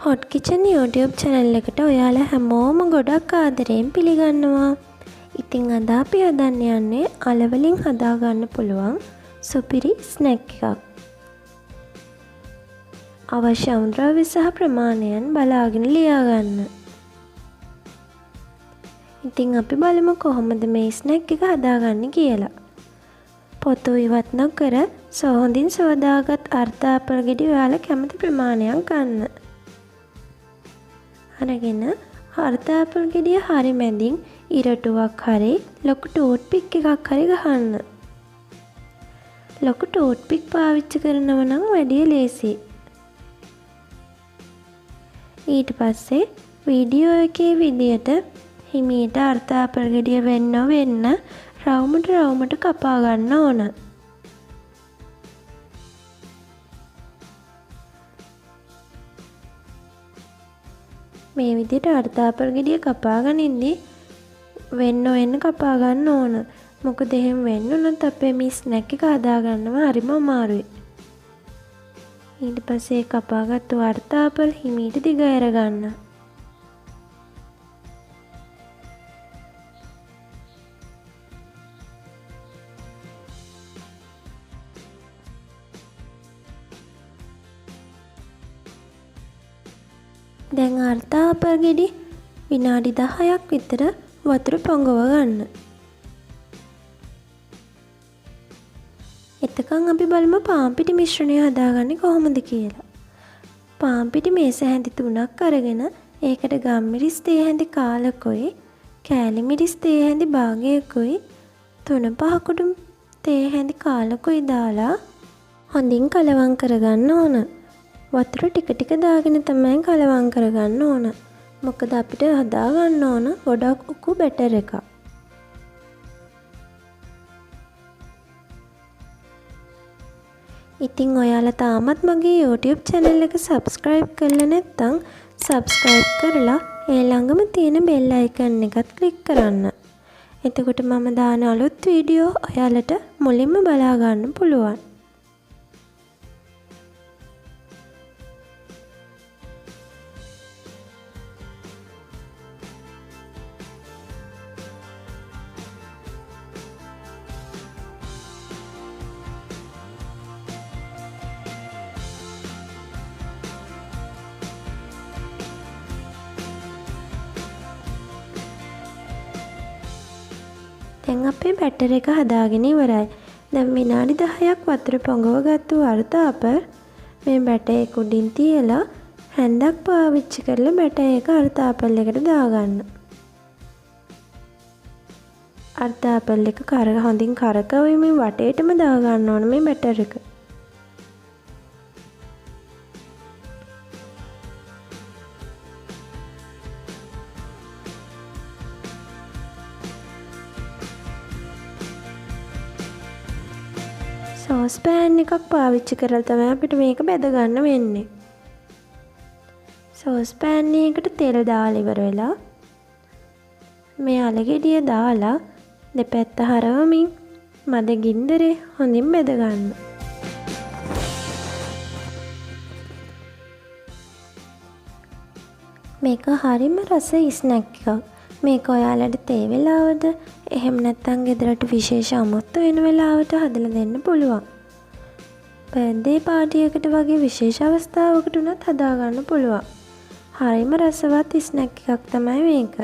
Hot kitchen YouTube channel එකට ඔයාලා හැමෝම ගොඩක් ආදරයෙන් පිළිගන්නවා. ඉතින් අද අපි හදන්න යන්නේ අල වලින් හදාගන්න පුළුවන් සුපිරි ස්නැක් එකක්. අවශ්‍ය අමුද්‍රව්‍ය සහ ප්‍රමාණයන් බලාගෙන ලියා ගන්න. ඉතින් අපි බලමු කොහොමද මේ ස්නැක් එක හදාගන්නේ කියලා. පොතු ඉවත් නොකර හොඳින් සෝදාගත් අර්ධ අපල් ගෙඩි ඔයාලා කැමති ප්‍රමාණයක් ගන්න. අරගෙන අර්ධ අපල් ගෙඩිය හරි මැදින් ඉරටුවක් හරි ලොකු ටූත් පික් එකක් හරි ගහන්න. ලොකු ටූත් පික් පාවිච්චි කරනව නම් වැඩිය ලේසි. ඊට පස්සේ වීඩියෝ එකේ විදියට හිමීට අර්ධ අපල් ගෙඩිය වෙන්න රවුමට කපා ගන්න ඕන. මේ විදිහට අර්ධ අපල් ගෙඩිය කපා ගනිද්දී වෙන්න කපා ගන්න ඕන. මොකද එහෙම වෙන්න උනොත් අපේ මේ ස්නැක් එක හදා ගන්නව හරිම අමාරුයි. ඊට පස්සේ කපාගත්තු අර්ධ අපල් හිමීට දිග ඇර ගන්න. දැන් අර්ධ අපල් ගෙඩි විනාඩි 10ක් විතර වතුර පොඟව ගන්න. එතකන් අපි බලමු පාන් පිටි මිශ්‍රණය හදාගන්නේ කොහොමද කියලා. පාන් පිටි මේස හැඳි 3ක් අරගෙන ඒකට ගම්මිරිස් තේ හැඳි කාලකුයි, කෑලි මිරිස් තේ හැඳි භාගයකුයි, 3-5 කුඩු තේ හැඳි කාලකුයි දාලා හොඳින් කලවම් කරගන්න ඕන. වතුර ටික ටික දාගෙන තමයි කලවම් කරගන්න ඕන. මොකද අපිට හදාගන්න ඕන ගොඩක් උකු බැටර් එකක්. ඉතින් ඔයාලා තාමත් මගේ YouTube channel එක subscribe කරලා නැත්නම් subscribe කරලා ඒ ළඟම තියෙන bell icon එකත් click කරන්න. එතකොට මම දාන අලුත් වීඩියෝ ඔයාලට මුලින්ම බලා ගන්න පුළුවන්. දැන් අපේ බැටර් එක හදාගෙන ඉවරයි. දැන් විනාඩි 10ක් වතුර පොඟව ගත්තු අර්ධ අපල් මේ බැටර් එක උඩින් තියලා හැන්දක් පාවිච්චි කරලා බැටර් එක අර්ධ අපල් එකට දාගන්න. අර්ධ අපල් එක හොඳින් කරකවමින් වටේටම දාගන්න ඕන මේ බැටර් එක. සෝස් පෑන් එකක් පාවිච්චි කරලා තමයි අපිට මේක බෙද ගන්න වෙන්නේ. සෝස් පෑන් එකකට තෙල් දාලා ඉවර වෙලා මේ අල ගෙඩිය දාලා දෙපැත්ත හරවමින් මද ගින්දරේ හොඳින් බෙද ගන්න. මේක හරිම රස ස්නැක් එකක්. මේක ඔයාලට තේ වෙලාවද එහෙම නැත්නම් ගෙදරට විශේෂ අමුත්තු වෙන වෙලාවට හදලා දෙන්න පුළුවන්. බර්ත්ඩේ පාටි එකකට වගේ විශේෂ අවස්ථාවකට උනත් හදා ගන්න පුළුවන්. හරිම රසවත් ස්නැක් එකක් තමයි මේක.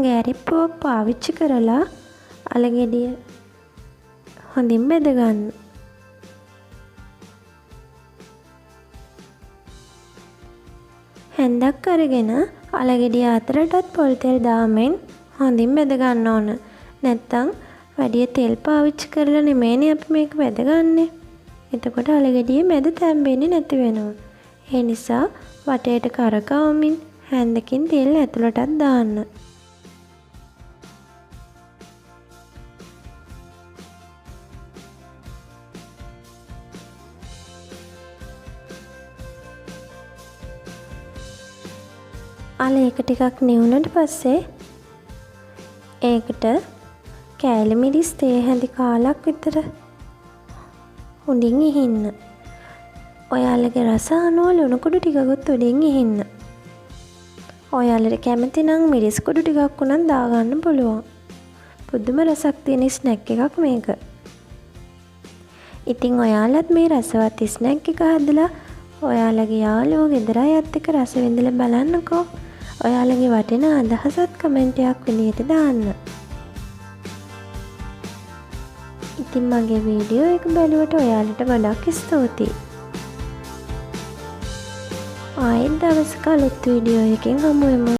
ගෑරිප්පුවක් පාවිච්චි කරලා අල ගෙඩිය හොඳින් බෙද ගන්න. හැන්දක් අරගෙන අල ගෙඩිය අතරටත් පොල් තෙල් දාමින් හොඳින් බෙද ගන්න ඕන. නැත්තම් වැඩි තෙල් පාවිච්චි කරලා නෙමෙයිනේ අපි මේක බෙදගන්නේ. එතකොට අල ගෙඩියේ මැද තැම්බෙන්නේ නැති වෙනවා. ඒ නිසා වටේට කරකවමින් හැන්දකින් තෙල් ඇතුළටත් දාන්න. අල එක ටිකක් නිවුනට පස්සේ ඒකට කෑලි මිරිස් තේ හැඳි කාලක් විතර හොඳින් ඉහින්න. ඔයාලගේ රස අනුව ලුණු කුඩු ටිකකුත් උඩින් ඉහින්න. ඔයාලට කැමති නම් මිරිස් කුඩු ටිකක් උනත් දාගන්න පුළුවන්. පුදුම රසක් තියෙන ස්නැක් එකක් මේක. ඉතින් ඔයාලත් මේ රසවත් ස්නැක් එක හදලා ඔයාලගේ යාළුවෝ ගෙදර අයත් එක්ක රස විඳලා බලන්නකෝ. ඔයාලගේ වටිනා අදහසත් කමෙන්ට් එකක් විදියට දාන්න. ඉතින් මගේ වීඩියෝ එක බලුවට ඔයාලට ගොඩක් ස්තුතියි. ආයෙත් දවසක අලුත් වීඩියෝ එකකින් හමු වෙමු.